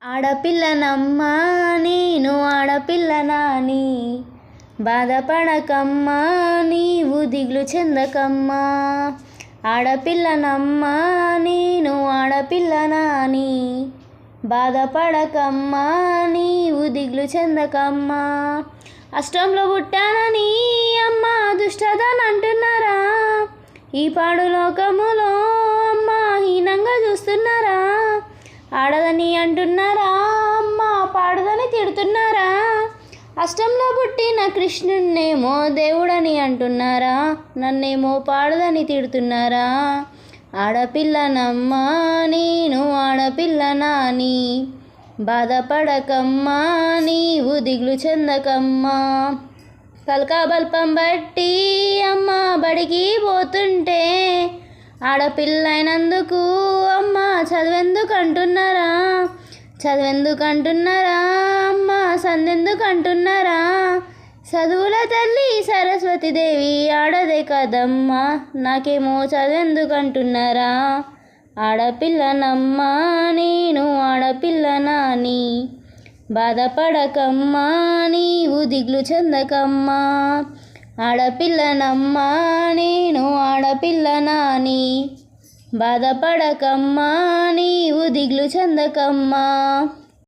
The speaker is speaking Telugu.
ఆడపిల్లనమ్మా నేను ఆడపిల్లనాని, బాధపడకమ్మా నీవు దిగులు చెందకమ్మా. ఆడపిల్లనమ్మా నేను ఆడపిల్లనాని, బాధపడకమ్మా నీవు దిగులు చెందకమ్మా. అష్టంలో పుట్టానని అమ్మ దుష్టదానంటున్నారా, ఈ పాడు లోకములో అమ్మ హీనంగా చూస్తున్నారా. ఆడదని అంటున్నారా అమ్మ పాడుదని తిడుతున్నారా. అష్టంలో పుట్టిన కృష్ణున్నేమో దేవుడని అంటున్నారా, నన్నేమో పాడుదని తిడుతున్నారా. ఆడపిల్లనమ్మా నేను ఆడపిల్లనాని, బాధపడకమ్మా నీవు దిగులు చెందకమ్మా. పల్కా బల్పం బట్టి అమ్మ బడికి పోతుంటే, ఆడపిల్లైనందుకు అమ్మ చదువెందుకు అంటున్నారా, చదువెందుకు అంటున్నారా అమ్మ సందెందుకు అంటున్నారా. చదువుల తల్లి సరస్వతీదేవి ఆడదే కదమ్మా, నాకేమో చదువెందుకు అంటున్నారా. ఆడపిల్లనమ్మా నేను ఆడపిల్లనాని, బాధపడకమ్మా నీవు దిగులు చెందకమ్మా. ఆడపిల్లనమ్మా నేను ఆడపిల్లనాని, బాధపడకమ్మా నీవు దిగులు చెందకమ్మా.